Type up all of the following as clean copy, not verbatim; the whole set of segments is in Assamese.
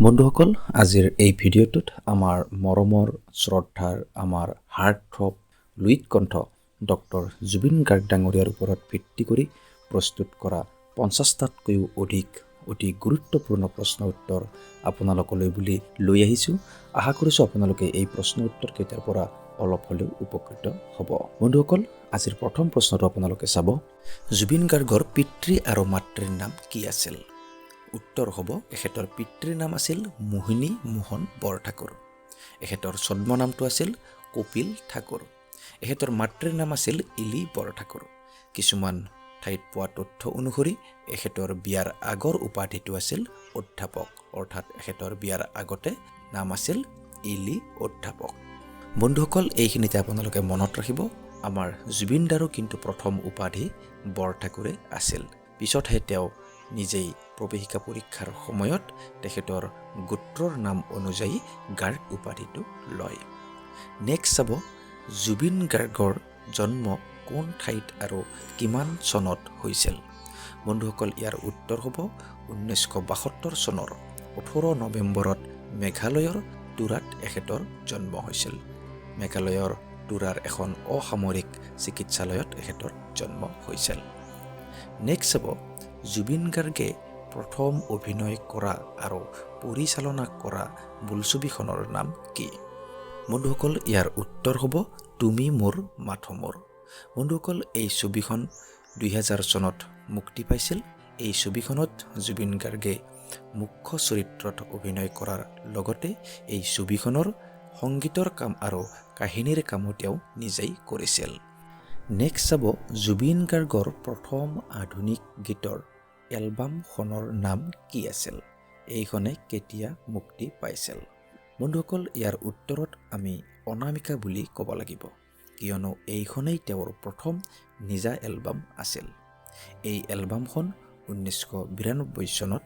বন্ধুসকল, আজিৰ এই ভিডিঅ'টোত আমাৰ মৰমৰ শ্ৰদ্ধাৰ আমাৰ হাৰ্টথ্ৰব লুইত কণ্ঠ ডক্টৰ জুবিন গাৰ্গ ডাঙৰীয়াৰ ওপৰত ভিত্তি কৰি প্ৰস্তুত কৰা 50টাতকৈও অতি গুৰুত্বপূৰ্ণ প্ৰশ্ন উত্তৰ আপোনালোকলৈ বুলি লৈ আহিছোঁ। আশা কৰিছোঁ আপোনালোকে এই প্ৰশ্ন উত্তৰকেইটাৰ পৰা অলপ হ'লেও উপকৃত হ'ব। বন্ধুসকল, আজিৰ প্ৰথম প্ৰশ্নটো আপোনালোকে চাব। জুবিন গাৰ্গৰ পিতৃ আৰু মাতৃৰ নাম কি আছিল? উত্তৰ হ'ব, এখেতৰ পিতৃৰ নাম আছিল মোহিনী মোহন বৰঠাকুৰ। এখেতৰ ছদ্ম নামটো আছিল কপিল ঠাকুৰ। এখেতৰ মাতৃৰ নাম আছিল ইলি বৰঠাকুৰ। কিছুমান ঠাইত পোৱা তথ্য অনুসৰি এখেতৰ বিয়াৰ আগৰ উপাধিটো আছিল অধ্যাপক, অৰ্থাৎ এখেতৰ বিয়াৰ আগতে নাম আছিল ইলি অধ্যাপক। বন্ধুসকল, এইখিনিতে আপোনালোকে মনত ৰাখিব, আমাৰ জুবিন দাৰো কিন্তু প্ৰথম উপাধি বৰঠাকুৰে আছিল। পিছতহে তেওঁ নিজেই প্ৰৱেশিকা পৰীক্ষাৰ সময়ত তেখেতৰ গোত্ৰৰ নাম অনুযায়ী গাৰ্গ উপাধিটো লয়। নেক্সট চাব, জুবিন গাৰ্গৰ জন্ম কোন ঠাইত আৰু কিমান চনত হৈছিল? বন্ধুসকল, ইয়াৰ উত্তৰ হ'ব 1972 চনৰ 18 নৱেম্বৰত মেঘালয়ৰ তুৰাত এখেতৰ জন্ম হৈছিল। মেঘালয়ৰ তুৰাৰ এখন অসামৰিক চিকিৎসালয়ত এখেতৰ জন্ম হৈছিল। নেক্সট চাব, জুবিন গাৰ্গে প্ৰথম অভিনয় কৰা আৰু পৰিচালনা কৰা বোলছবিখনৰ নাম কি? বন্ধুসকল, ইয়াৰ উত্তৰ হ'ব তুমি মোৰ মাথো মোৰ। বন্ধুসকল, এই ছবিখন 2000 চনত মুক্তি পাইছিল। এই ছবিখনত জুবিন গাৰ্গে মুখ্য চৰিত্ৰত অভিনয় কৰাৰ লগতে এই ছবিখনৰ সংগীতৰ কাম আৰু কাহিনীৰ কামো তেওঁ নিজেই কৰিছিল। নেক্সট চাব, জুবিন গাৰ্গৰ প্ৰথম আধুনিক গীতৰ এলবামখনৰ নাম কি আছিল? এইখনে কেতিয়া মুক্তি পাইছিল? বন্ধুসকল, ইয়াৰ উত্তৰত আমি অনামিকা বুলি ক'ব লাগিব, কিয়নো এইখনেই তেওঁৰ প্ৰথম নিজা এলবাম আছিল। এই এলবামখন 1992 চনত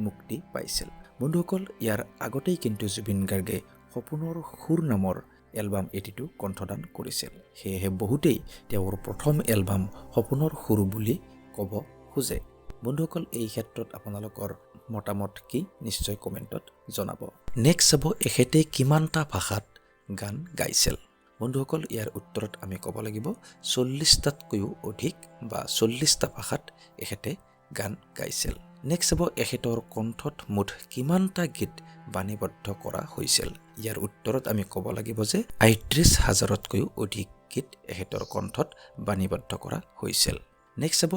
মুক্তি পাইছিল। বন্ধুসকল, ইয়াৰ আগতেই কিন্তু জুবিন গাৰ্গে সপোনৰ সুৰ নামৰ এলবাম এটিতো কণ্ঠদান কৰিছিল। সেয়েহে বহুতেই তেওঁৰ প্ৰথম এলবাম সপোনৰ সুৰ বুলি ক'ব খোজে। বন্ধুসকল, এই ক্ষেত্ৰত আপোনালোকৰ মতামত কি নিশ্চয় কমেণ্টত জনাব। নেক্সট চাব, এখেতে কিমানটা ভাষাত গান গাইছিল? বন্ধুসকল, ইয়াৰ উত্তৰত আমি ক'ব লাগিব 40টাতকৈও অধিক বা 40টা ভাষাত এখেতে গান গাইছিল। নেক্সট চাব, এখেতৰ কণ্ঠত মুঠ কিমানটা গীত বাণীবদ্ধ কৰা হৈছিল? ইয়াৰ উত্তৰত আমি ক'ব লাগিব যে ৩৫,০০০তকৈও অধিক গীত এখেতৰ কণ্ঠত বাণীবদ্ধ কৰা হৈছিল। নেক্সট চাব,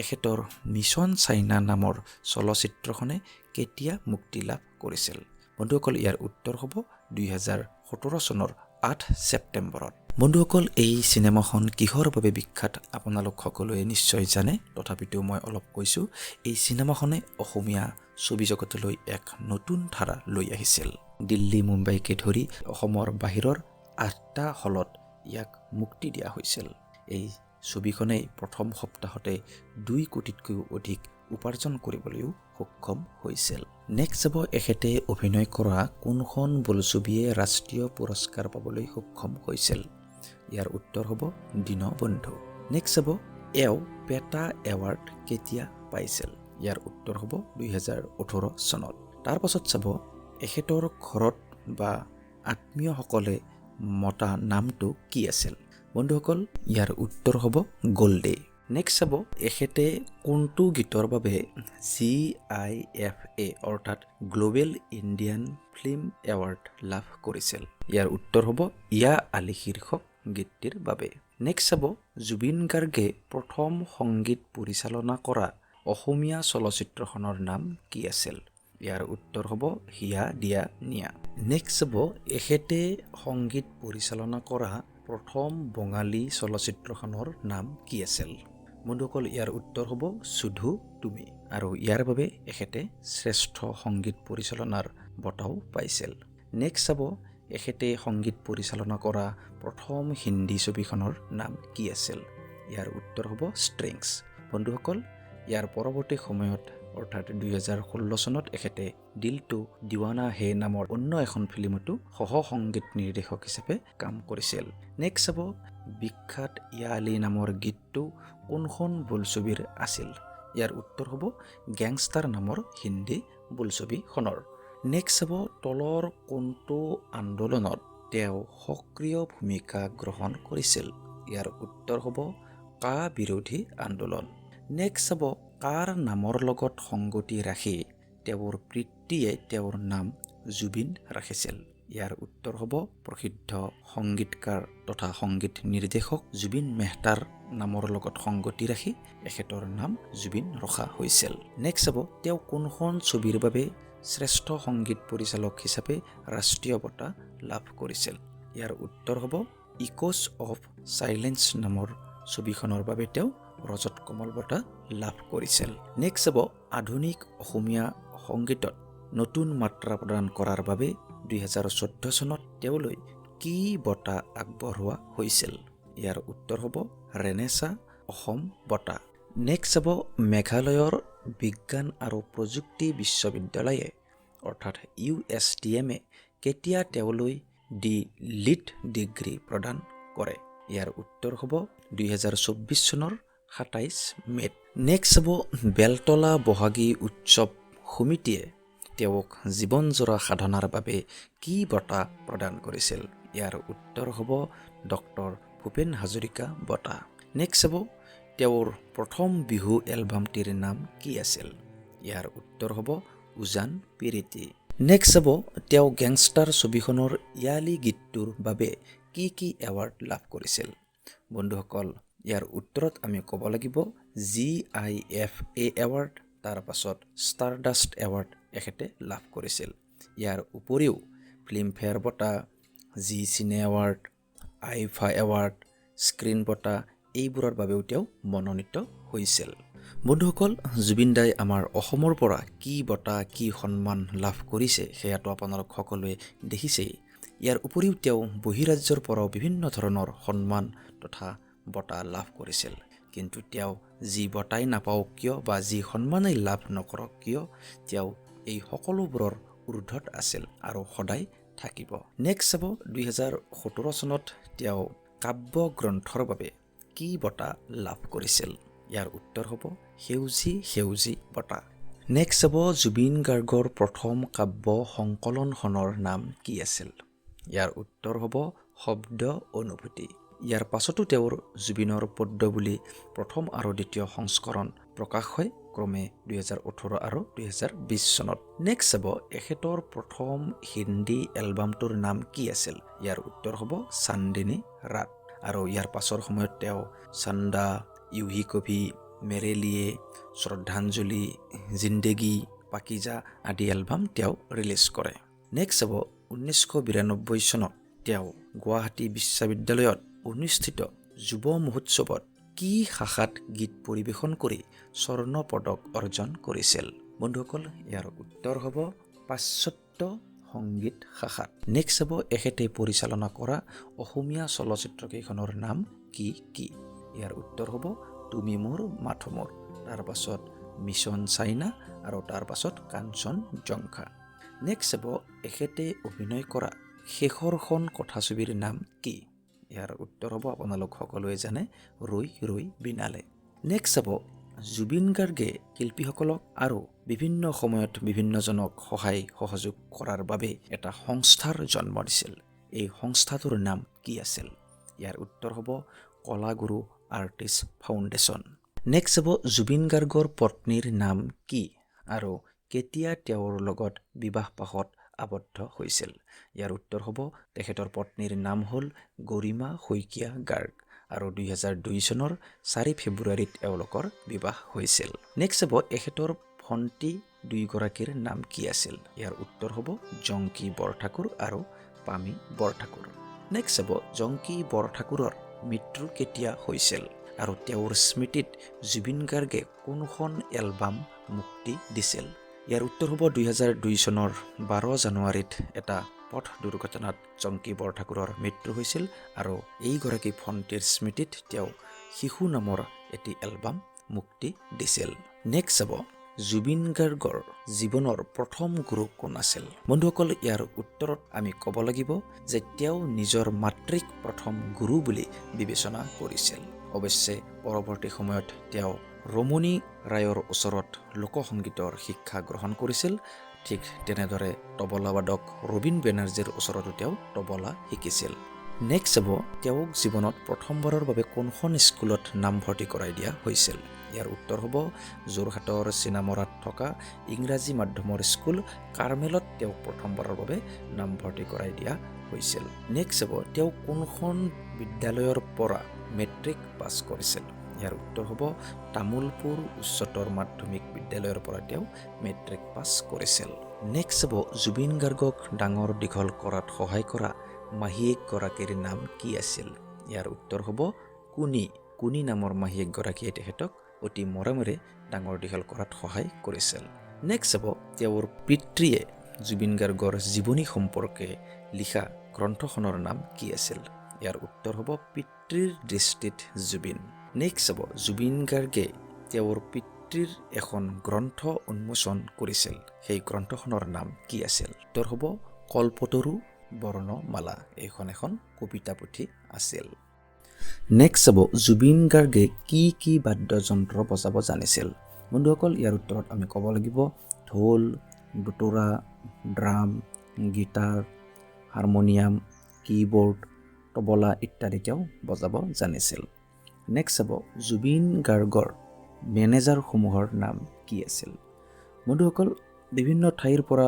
এখেতৰ মিছন চাইনা নামৰ চলচ্চিত্ৰখনে কেতিয়া মুক্তি লাভ কৰিছিল? বন্ধুসকল, ইয়াৰ উত্তৰ হ'ব 2017 চনৰ 8 ছেপ্টেম্বৰত। বন্ধুসকল, এই চিনেমাখন কিহৰ বাবে বিখ্যাত আপোনালোক সকলোৱে নিশ্চয় জানে, তথাপিতো মই অলপ কৈছোঁ। এই চিনেমাখনে অসমীয়া ছবি জগতলৈ এক নতুন ধাৰা লৈ আহিছিল। দিল্লী মুম্বাইকে ধৰি অসমৰ বাহিৰৰ 8টা হলত ইয়াক মুক্তি দিয়া হৈছিল। এই ছবিখনেই প্ৰথম সপ্তাহতে 2 কোটিতকৈও অধিক উপাৰ্জন কৰিবলৈও সক্ষম হৈছিল। নেক্সট চাব, এখেতে অভিনয় কৰা কোনখন বোলছবিয়ে ৰাষ্ট্ৰীয় পুৰস্কাৰ পাবলৈ সক্ষম হৈছিল? ইয়াৰ উত্তৰ হ'ব দীনবন্ধু। নেক্সট চাব, এওঁ পেটা এৱাৰ্ড কেতিয়া পাইছিল? ইয়াৰ উত্তৰ হ'ব 2018 চনত। তাৰ পাছত চাব, এখেতৰ ঘৰত বা আত্মীয়সকলে মতা নামটো কি আছিল? বন্ধুসকল, ইয়াৰ উত্তৰ হ'ব গল্ডে। নেক্সট চাব, এখেতে কোনটো গীতৰ বাবে GIFA অৰ্থাৎ গ্ল'বেল ইণ্ডিয়ান ফিল্ম এৱাৰ্ড লাভ কৰিছিল? ইয়াৰ উত্তৰ হ'ব ইয়া আলি শীৰ্ষক গীতটিৰ বাবে। নেক্সট চাব, জুবিন গাৰ্গে প্ৰথম সংগীত পৰিচালনা কৰা অসমীয়া চলচ্চিত্ৰখনৰ নাম কি আছিল? ইয়াৰ উত্তৰ হ'ব হিয়া দিয়া নিয়া। নেক্সট চাব, এখেতে সংগীত পৰিচালনা কৰা প্ৰথম বঙালী চলচ্চিত্ৰখনৰ নাম কি আছিল? বন্ধুসকল, ইয়াৰ উত্তৰ হ'ব শুধু তুমি, আৰু ইয়াৰ বাবে এখেতে শ্ৰেষ্ঠ সংগীত পৰিচালনাৰ বঁটাও পাইছিল। নেক্সট চাব, এখেতে সংগীত পৰিচালনা কৰা প্ৰথম হিন্দী ছবিখনৰ নাম কি আছিল? ইয়াৰ উত্তৰ হ'ব ষ্ট্ৰিংছ। বন্ধুসকল, ইয়াৰ পৰৱৰ্তী সময়ত অৰ্থাৎ 2016 চনত এখেতে দিল টু দিৱানা হে নামৰ অন্য এখন ফিল্মতো সহ সংগীত নিৰ্দেশক হিচাপে কাম কৰিছিল। নেক্সট চাব, বিখ্যাত ইয়া আলি নামৰ গীতটো কোনখন বোলছবিৰ আছিল? ইয়াৰ উত্তৰ হ'ব গেংষ্টাৰ নামৰ হিন্দী বোলছবিখনৰ। নেক্সট চাব তলৰ কোনটো আন্দোলনত তেওঁ সক্ৰিয় ভূমিকা গ্ৰহণ কৰিছিল। ইয়াৰ উত্তৰ হ'ব কা বিৰোধী আন্দোলন। নেক্সট চাব কাৰ নামৰ লগত সংগতি ৰাখি তেওঁৰ পিতৃয়ে তেওঁৰ নাম জুবিন ৰাখিছিল। ইয়াৰ উত্তৰ হ'ব প্ৰসিদ্ধ সংগীতকাৰ তথা সংগীত নিৰ্দেশক জুবিন মেহতাৰ নামৰ লগত সংগতি ৰাখি এখেতৰ নাম জুবিন ৰখা হৈছিল। নেক্সট চাব তেওঁ কোনখন ছবিৰ বাবে শ্ৰেষ্ঠ সংগীত পৰিচালক হিচাপে ৰাষ্ট্ৰীয় বঁটা লাভ কৰিছিল। ইয়াৰ উত্তৰ হ'ব ইক'ছ অফ চাইলেন্স নামৰ ছবিখনৰ বাবে তেওঁ ৰজত কমল বঁটা লাভ কৰিছিল। নেক্সট চাব আধুনিক অসমীয়া সংগীতত নতুন মাত্ৰা প্ৰদান কৰাৰ বাবে 2014 চনত তেওঁলৈ কি বঁটা আগবঢ়োৱা হৈছিল। ইয়াৰ উত্তৰ হ'ব ৰেনেছা অসম বঁটা। নেক্সট চাব মেঘালয়ৰ বিজ্ঞান আৰু প্ৰযুক্তি বিশ্ববিদ্যালয়ে অৰ্থাৎ USTMে কেতিয়া তেওঁলৈ দি লিট ডিগ্ৰী প্ৰদান কৰে। ইয়াৰ উত্তৰ হ'ব 2024 চনৰ 27 মে'ত। নেক্সট চাব বেলতলা বহাগী উৎসৱ সমিতিয়ে তেওঁক জীৱনজোৰা সাধনাৰ বাবে কি বঁটা প্ৰদান কৰিছিল। ইয়াৰ উত্তৰ হ'ব ডক্টৰ ভূপেন হাজৰিকা বঁটা। নেক্সট চাব তেওঁৰ প্ৰথম বিহু এলবামটিৰ নাম কি আছিল। ইয়াৰ উত্তৰ হ'ব উজান পিৰিতি। নেক্সট চাব তেওঁ গেংষ্টাৰ ছবিখনৰ ইয়ালি গীতটোৰ বাবে কি কি এৱাৰ্ড লাভ কৰিছিল। বন্ধুসকল ইয়াৰ উত্তৰত আমি ক'ব লাগিব GIFA এৱাৰ্ড, তাৰ পাছত ষ্টাৰডাষ্ট এৱাৰ্ড এখেতে লাভ কৰিছিল। ইয়াৰ উপৰিও ফিল্মফেয়াৰ বঁটা, জি চিনে এৱাৰ্ড, আইফা এৱাৰ্ড, স্ক্ৰীণ বঁটা এইবোৰৰ বাবেও তেওঁ মনোনীত হৈছিল। বন্ধুসকল জুবিন দাই আমাৰ অসমৰ পৰা কি বঁটা কি সন্মান লাভ কৰিছে সেয়াটো আপোনালোক সকলোৱে দেখিছেই। ইয়াৰ উপৰিও তেওঁ বহিৰাজ্যৰ পৰাও বিভিন্ন ধৰণৰ সন্মান তথা বঁটা লাভ কৰিছিল। কিন্তু তেওঁ যি বঁটাই নাপাওক কিয় বা যি সন্মানেই লাভ নকৰক কিয় তেওঁ এই সকলোবোৰৰ ঊৰ্ধত আছিল আৰু সদায় থাকিব। নেক্সট চাব 2017 চনত তেওঁ কাব্য গ্ৰন্থৰ বাবে কি বঁটা লাভ কৰিছিল। ইয়াৰ উত্তৰ হ'ব সেউজী সেউজী বঁটা। নেক্সট চাব জুবিন গাৰ্গৰ প্ৰথম কাব্য সংকলনখনৰ নাম কি আছিল। ইয়াৰ উত্তৰ হ'ব শব্দ অনুভূতি। ইয়াৰ পাছতো তেওঁৰ জুবিনৰ পদ্য বুলি প্ৰথম আৰু দ্বিতীয় সংস্কৰণ প্ৰকাশ হয় ক্ৰমে 2018 আৰু 2020 চনত। নেক্সট চাব এখেতৰ প্ৰথম হিন্দী এলবামটোৰ নাম কি আছিল। ইয়াৰ উত্তৰ হ'ব চান্দিনী ৰাত। আৰু ইয়াৰ পাছৰ সময়ত তেওঁ চন্দা, ইউহি কভি, মেৰে লিয়ে, শ্ৰদ্ধাঞ্জলি, জিন্দেগী, পাকিজা আদি এলবাম তেওঁ ৰিলিজ কৰে। নেক্সট চাব 1992 চনত তেওঁ গুৱাহাটী বিশ্ববিদ্যালয়ত অনুষ্ঠিত যুৱ মহোৎসৱত কি শাখাত গীত পৰিৱেশন কৰি স্বৰ্ণ পদক অৰ্জন কৰিছিল। বন্ধুসকল ইয়াৰ উত্তৰ হ'ব পাশ্চাত্য সংগীত শাখাত। নেক্সট চাব এখেতে পৰিচালনা কৰা অসমীয়া চলচ্চিত্ৰ কেইখনৰ নাম কি কি। ইয়াৰ উত্তৰ হ'ব তুমি মোৰ মাথো মোৰ, তাৰ পাছত মিছন চাইনা আৰু তাৰ পাছত কাঞ্চন জংঘা। নেক্সট চাব এখেতে অভিনয় কৰা শেষৰখন কথাছবিৰ নাম কি। ইয়াৰ উত্তৰ হ'ব আপোনালোক সকলোৱে জানে ৰৈ ৰৈ বিনালে। নেক্সট চাব জুবিন গাৰ্গে শিল্পীসকলক আৰু বিভিন্ন সময়ত বিভিন্নজনক সহায় সহযোগ কৰাৰ বাবে এটা সংস্থাৰ জন্ম দিছিল। এই সংস্থাটোৰ নাম কি আছিল। ইয়াৰ উত্তৰ হ'ব কলাগুৰু আৰ্টিষ্ট ফাউণ্ডেশ্যন। নেক্সট চাব জুবিন গাৰ্গৰ পত্নীৰ নাম কি আৰু কেতিয়া তেওঁৰ লগত বিবাহপাশত আবদ্ধ হৈছিল। ইয়াৰ উত্তৰ হ'ব তেখেতৰ পত্নীৰ নাম হ'ল গৰিমা শইকীয়া গাৰ্গ আৰু 2002 চনৰ 4 ফেব্ৰুৱাৰীত এওঁলোকৰ বিবাহ হৈছিল। নেক্সট চাব এখেতৰ ভণ্টি দুইগৰাকীৰ নাম কি আছিল। ইয়াৰ উত্তৰ হ'ব জংকী বৰঠাকুৰ আৰু পামী বৰঠাকুৰ। নেক্সট চাব জংকী বৰঠাকুৰৰ মৃত্যু কেতিয়া হৈছিল আৰু তেওঁৰ স্মৃতিত জুবিন গাৰ্গে কোনখন এলবাম মুক্তি দিছিল। ইয়াৰ উত্তৰ হ'ব 2002 চনৰ 12 জানুৱাৰীত এটা পথ দুৰ্ঘটনাত জংকী বৰঠাকুৰৰ মৃত্যু হৈছিল আৰু এইগৰাকী ভণ্টিৰ স্মৃতিত তেওঁ শিশু নামৰ এটি এলবাম মুক্তি দিছিল। নেক্সট চাব জুবিন গাৰ্গৰ জীৱনৰ প্ৰথম গুৰু কোন আছিল। বন্ধুসকল ইয়াৰ উত্তৰত আমি ক'ব লাগিব যে তেওঁ নিজৰ মাতৃক প্ৰথম গুৰু বুলি বিবেচনা কৰিছিল। অৱশ্যে পৰৱৰ্তী সময়ত তেওঁ ৰমণী ৰায়ৰ ওচৰত লোকসংগীতৰ শিক্ষা গ্ৰহণ কৰিছিল। ঠিক তেনেদৰে তবলাবাদক ৰবীন বেনাৰ্জীৰ ওচৰতো তেওঁ তবলা শিকিছিল। নেক্সট হ'ব তেওঁক জীৱনত প্ৰথমবাৰৰ বাবে কোনখন স্কুলত নামভৰ্তি কৰাই দিয়া হৈছিল। ইয়াৰ উত্তৰ হ'ব যোৰহাটৰ চিনামৰাত থকা ইংৰাজী মাধ্যমৰ স্কুল কাৰ্মেলত তেওঁক প্ৰথমবাৰৰ বাবে নামভৰ্তি কৰাই দিয়া হৈছিল। নেক্সট হ'ব তেওঁ কোনখন বিদ্যালয়ৰ পৰা মেট্ৰিক পাছ কৰিছিল। ইয়াৰ উত্তৰ হ'ব তামোলপুৰ উচ্চতৰ মাধ্যমিক বিদ্যালয়ৰ পৰা তেওঁ মেট্ৰিক পাছ কৰিছিল। নেক্সট হ'ব জুবিন গাৰ্গক ডাঙৰ দীঘল কৰাত সহায় কৰা মাহীয়েকগৰাকীৰ নাম কি আছিল। ইয়াৰ উত্তৰ হ'ব কুনি নামৰ মাহীয়েকগৰাকীয়ে তেখেতক অতি মৰমেৰে ডাঙৰ দীঘল কৰাত সহায় কৰিছিল। নেক্সট হ'ব তেওঁৰ পিতৃয়ে জুবিন গাৰ্গৰ জীৱনী সম্পৰ্কে লিখা গ্ৰন্থখনৰ নাম কি আছিল। ইয়াৰ উত্তৰ হ'ব পিতৃৰ দৃষ্টিত জুবিন। নেক্সট হ'ব জুবিন গাৰ্গে তেওঁৰ পিতৃৰ এখন গ্ৰন্থ উন্মোচন কৰিছিল। সেই গ্ৰন্থখনৰ নাম কি আছিল। উত্তৰ হ'ব কল্পতৰু বৰ্ণমালা। এইখন এখন কবিতা পুথি আছিল। নেক্সট হ'ব জুবিন গাৰ্গে কি বাদ্যযন্ত্ৰ বজাব জানিছিল। বন্ধুসকল ইয়াৰ উত্তৰত আমি ক'ব লাগিব ঢোল, দুতৰা, ড্ৰাম, গীটাৰ, হাৰমনিয়াম, কীবৰ্ড, তবলা ইত্যাদি তেওঁ বজাব জানিছিল। নেক্সট হ'ব জুবিন গাৰ্গৰ মেনেজাৰসমূহৰ নাম কি আছিল। বন্ধুসকল বিভিন্ন ঠাইৰ পৰা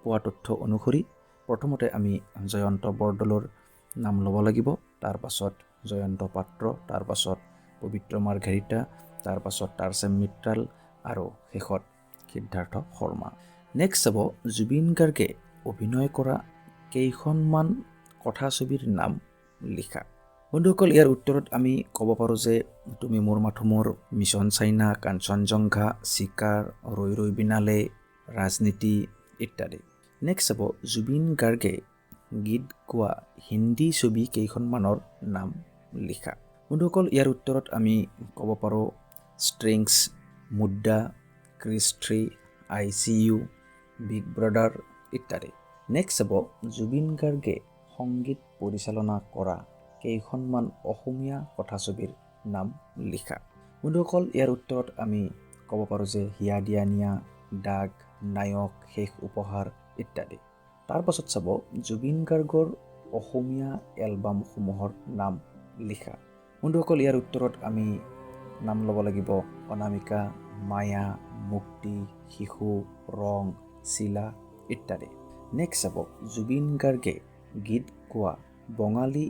পোৱা তথ্য অনুসৰি প্ৰথমতে আমি জয়ন্ত বৰদলৈৰ নাম ল'ব লাগিব, তাৰ পাছত জয়ন্ত পাত্ৰ, তাৰ পাছত পবিত্ৰ মাৰ্ঘেৰিটা, তাৰ পাছত টাৰ্চেম মিত্ৰাল আৰু শেষত সিদ্ধাৰ্থ শৰ্মা। নেক্সট হ'ব জুবিন গাৰ্গে অভিনয় কৰা কেইখনমান কথাছবিৰ নাম লিখা। বন্ধুসকল ইয়াৰ উত্তৰত আমি ক'ব পাৰোঁ যে তুমি মোৰ মাথো মোৰ, মিছন চাইনা, কাঞ্চনজংঘা, চিকাৰ, ৰৈ ৰৈ বিনালে, ৰাজনীতি ইত্যাদি। নেক্সট হ'ব জুবিন গাৰ্গে গীত গোৱা হিন্দী ছবি কেইখনমানৰ নাম লিখা। বন্ধুসকল ইয়াৰ উত্তৰত আমি ক'ব পাৰোঁ ষ্ট্ৰিংছ, মুদ্দা, ক্ৰিছ 3, ICU, বিগ ব্ৰাদাৰ ইত্যাদি। নেক্সট হ'ব জুবিন গাৰ্গে সংগীত পৰিচালনা কৰা কেইখনমান অসমীয়া কথাছবিৰ নাম লিখা। বন্ধুসকল ইয়াৰ উত্তৰত আমি ক'ব পাৰোঁ যে হিয়া দিয়া নিয়া, দাগ, নায়ক, শেষ উপহাৰ ইত্যাদি। তাৰ পাছত চাব জুবিন গাৰ্গৰ অসমীয়া এলবামসমূহৰ নাম লিখা। বন্ধুসকল ইয়াৰ উত্তৰত আমি নাম ল'ব লাগিব অনামিকা, মায়া, মুক্তি, শিশু, ৰং, চিলা ইত্যাদি। নেক্সট হ'ব জুবিন গাৰ্গে গীত গোৱা বঙালী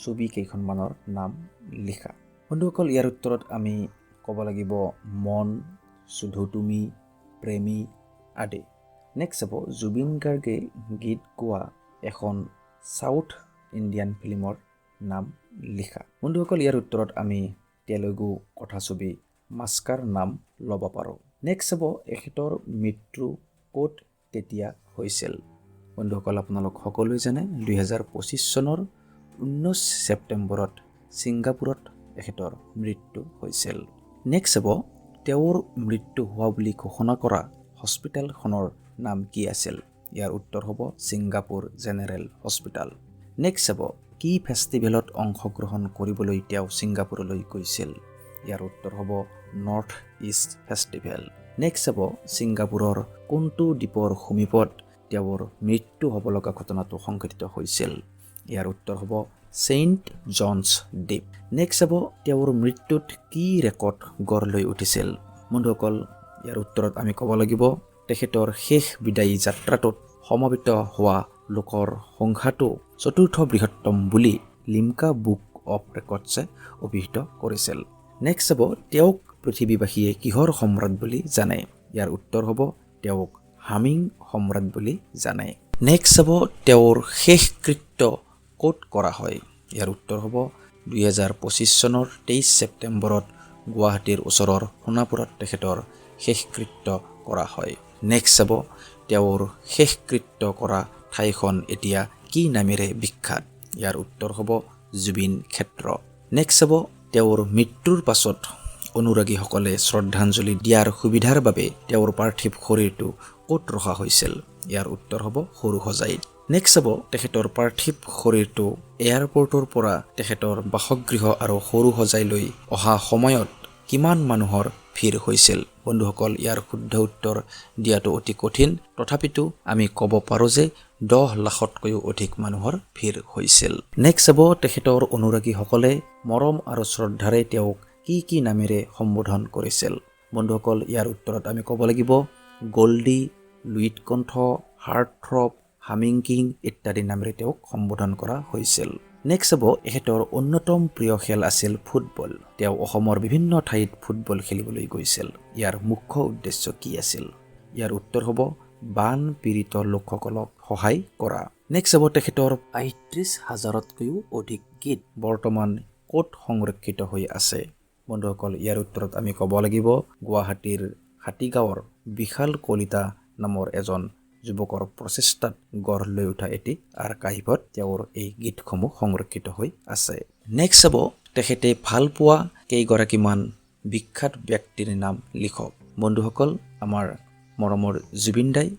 ছবি কেইখনমানৰ নাম লিখা। বন্ধুসকল ইয়াৰ উত্তৰত আমি ক'ব লাগিব মন, শুধু তুমি, প্ৰেমী আদি। নেক্সট হ'ব জুবিন গাৰ্গে গীত গোৱা এখন সাউথ ইণ্ডিয়ান ফিল্মৰ নাম লিখা। বন্ধুসকল ইয়াৰ উত্তৰত আমি তেলেগু কথাছবি মাস্কাৰ নাম ল'ব পাৰোঁ। নেক্সট হ'ব এখেতৰ মৃত্যু ক'ত কেতিয়া হৈছিল। বন্ধুসকল আপোনালোক সকলোৱে জানে 2025 চনৰ 19 ছেপ্টেম্বৰত ছিংগাপুৰত এখেতৰ মৃত্যু হৈছিল। নেক্সট হ'ব তেওঁৰ মৃত্যু হোৱা বুলি ঘোষণা কৰা হস্পিটেলখনৰ নাম কি আছিল। ইয়াৰ উত্তৰ হ'ব ছিংগাপুৰ জেনেৰেল হস্পিটেল। নেক্সট হ'ব কি ফেষ্টিভেলত অংশগ্ৰহণ কৰিবলৈ তেওঁ ছিংগাপুৰলৈ গৈছিল। ইয়াৰ উত্তৰ হ'ব নৰ্থ ইষ্ট ফেষ্টিভেল। নেক্সট হ'ব ছিংগাপুৰৰ কোনটো দ্বীপৰ সমীপত তেওঁৰ মৃত্যু হ'ব লগা ঘটনাটো সংঘটিত হৈছিল। ইয়াৰ উত্তৰ হ'ব ছেইণ্ট জনছ দ্বীপ। নেক্সট হ'ব তেওঁৰ মৃত্যুত কি ৰেকৰ্ড গঢ় লৈ উঠিছিল। বন্ধুসকল ইয়াৰ উত্তৰত আমি ক'ব লাগিব তেখেতৰ শেষ বিদায়ী যাত্ৰাটোত সমবেত হোৱা লোকৰ সংখ্যাটো চতুৰ্থ বৃহত্তম বুলি লিমকা বুক অফ ৰেকৰ্ডছে অভিহিত কৰিছিল। নেক্সট হ'ব তেওঁক পৃথিৱীবাসীয়ে কিহৰ সম্ৰাট বুলি জানে। ইয়াৰ উত্তৰ হ'ব তেওঁক হামিং সম্ৰাট বুলি জানে। নেক্সট হ'ব তেওঁৰ শেষকৃত্য ক'ত কৰা হয়। ইয়াৰ উত্তৰ হ'ব 2025 চনৰ 23 ছেপ্টেম্বৰত গুৱাহাটীৰ ওচৰৰ সোণাপুৰত তেখেতৰ শেষকৃত্য কৰা হয়। নেক্সট হ'ব তেওঁৰ শেষকৃত্য কৰা ঠাইখন এতিয়া কি নামেৰে বিখ্যাত। ইয়াৰ উত্তৰ হ'ব জুবিন ক্ষেত্ৰ। নেক্সট হ'ব তেওঁৰ মৃত্যুৰ পাছত অনুৰাগীসকলে শ্ৰদ্ধাঞ্জলি দিয়াৰ সুবিধাৰ বাবে তেওঁৰ পাৰ্থিৱ শৰীৰটো ক'ত ৰখা হৈছিল। ইয়াৰ উত্তৰ হ'ব সৰুসজাইত। নেক্সট হ'ব তেখেতৰ পাৰ্থিৱ শৰীৰটো এয়াৰপৰ্টৰ পৰা তেখেতৰ বাসগৃহ আৰু সৰুসজাইলৈ অহা সময়ত কিমান মানুহৰ ভিৰ হৈছিল? বন্ধুসকল, ইয়াৰ শুদ্ধ উত্তৰ দিয়াটো অতি কঠিন, তথাপিতো আমি ক'ব পাৰোঁ যে 10 লাখতকৈও অধিক মানুহৰ ভিৰ হৈছিল। নেক্সট হ'ব তেখেতৰ অনুৰাগীসকলে মৰম আৰু শ্ৰদ্ধাৰে তেওঁক কি নামেৰে সম্বোধন কৰিছিল? বন্ধুসকল, ইয়াৰ উত্তৰত আমি ক'ব লাগিব গল্ডি, লুইট কণ্ঠ, হাৰ্ট থ্ৰব, হামিং কিং ইত্যাদি নামেৰে তেওঁক সম্বোধন কৰা হৈছিল। নেক্সট হ'ব এখেতৰ অন্যতম প্ৰিয় খেল আছিল ফুটবল। তেওঁ অসমৰ বিভিন্ন ঠাইত ফুটবল খেলিবলৈ গৈছিল। ইয়াৰ মুখ্য উদ্দেশ্য কি আছিল? ইয়াৰ উত্তৰ হ'ব বান পীড়িত লোকসকলক সহায় কৰা। নেক্সট হ'ব তেখেতৰ ৩৫,০০০তকৈও অধিক গীত বৰ্তমান ক'ত সংৰক্ষিত হৈ আছে? বন্ধুসকল, ইয়াৰ উত্তৰত আমি ক'ব লাগিব গুৱাহাটীৰ হাতীগাঁৱৰ বিশাল কলিতা নামৰ এজন যুৱকৰ প্ৰচেষ্টাত গঢ় লৈ উঠা এটি আৰ্কাইভত তেওঁৰ এই গীতসমূহ সংৰক্ষিত হৈ আছে। নেক্সট হ'ব তেখেতে ভাল পোৱা কেইগৰাকীমান বিখ্যাত ব্যক্তিৰ নাম লিখক। বন্ধুসকল, আমাৰ মৰমৰ জুবিন দাই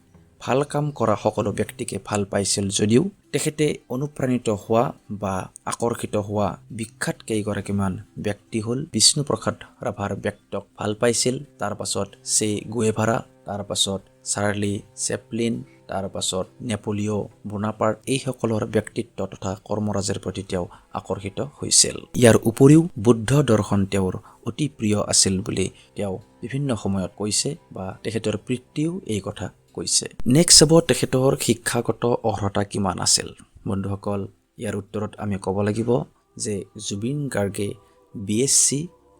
ভাল কাম কৰা সকলো ব্যক্তিকে ভাল পাইছিল যদিও তেখেতে অনুপ্ৰাণিত হোৱা বা আকৰ্ষিত হোৱা বিখ্যাত কেইগৰাকীমান ব্যক্তি হ'ল বিষ্ণুপ্ৰসাদ ৰাভাৰ ব্যক্তক ভাল পাইছিল, তাৰ পাছত চে গুয়েভাৰা, তাৰ পাছত চাৰ্লি চেপলিন, তাৰ পাছত নেপোলিঅ' বোনাপাৰ্ট, এইসকলৰ ব্যক্তিত্ব তথা কৰ্মৰাজৰ প্ৰতি তেওঁ আকৰ্ষিত হৈছিল। ইয়াৰ উপৰিও বুদ্ধ দৰ্শন তেওঁৰ অতি প্ৰিয় আছিল বুলি তেওঁ বিভিন্ন সময়ত কৈছে বা তেখেতৰ পিতৃও এই কথা কৈছে। নেক্সট হ'ব তেখেতৰ শিক্ষাগত অৰ্হতা কিমান আছিল? বন্ধুসকল, ইয়াৰ উত্তৰত আমি ক'ব লাগিব যে জুবিন গাৰ্গে BSc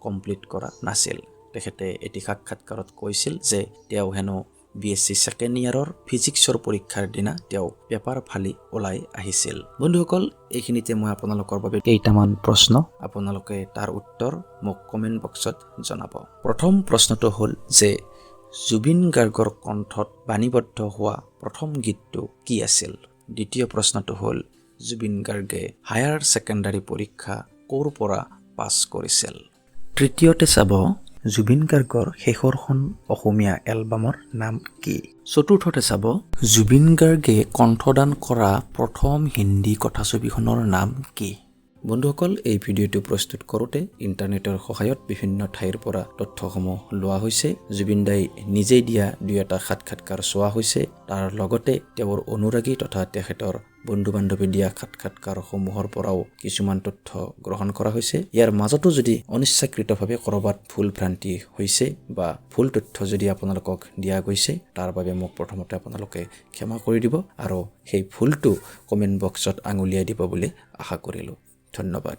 কমপ্লিট কৰা নাছিল। তেখেতে এটি সাক্ষাৎকাৰত কৈছিল যে তেওঁ হেনো BSc ছেকেণ্ড ইয়াৰৰ ফিজিক্সৰ পৰীক্ষাৰ দিনা তেওঁ পেপাৰ ফালি ওলাই আহিছিল। বন্ধুসকল, এইখিনিতে মই আপোনালোকৰ বাবে কেইটামান প্ৰশ্ন, আপোনালোকে তাৰ উত্তৰ মোক কমেণ্ট বক্সত জনাব। প্ৰথম প্ৰশ্নটো হ'ল যে জুবিন গাৰ্গৰ কণ্ঠত বাণীবদ্ধ হোৱা প্ৰথম গীতটো কি আছিল? দ্বিতীয় প্ৰশ্নটো হ'ল জুবিন গাৰ্গে হায়াৰ ছেকেণ্ডাৰী পৰীক্ষা ক'ৰ পৰা পাছ কৰিছিল? তৃতীয়তে চাব জুবিন গাৰ্গৰ শেষৰখন অসমীয়া এলবামৰ নাম কি? চতুৰ্থতে চাব জুবিন গাৰ্গে কণ্ঠদান কৰা প্ৰথম হিন্দী কথাছবিখনৰ নাম কি? বন্ধুসকল, এই ভিডিঅ'টো প্ৰস্তুত কৰোঁতে ইণ্টাৰনেটৰ সহায়ত বিভিন্ন ঠাইৰ পৰা তথ্যসমূহ লোৱা হৈছে। জুবিন দাই নিজেই দিয়া 2-এটা সাক্ষাৎকাৰ চোৱা হৈছে, তাৰ লগতে তেওঁৰ অনুৰাগী তথা তেখেতৰ বন্ধু বান্ধৱী দিয়া সাক্ষাৎকাৰসমূহৰ পৰাও কিছুমান তথ্য গ্ৰহণ কৰা হৈছে। ইয়াৰ মাজতো যদি অনিচ্ছাকৃতভাৱে ক'ৰবাত ভুল ভ্ৰান্তি হৈছে বা ভুল তথ্য যদি আপোনালোকক দিয়া গৈছে, তাৰ বাবে মোক প্ৰথমতে আপোনালোকে ক্ষমা কৰি দিব আৰু সেই ভুলটো কমেণ্ট বক্সত আঙুলিয়াই দিব বুলি আশা কৰিলোঁ। ধন্যবাদ।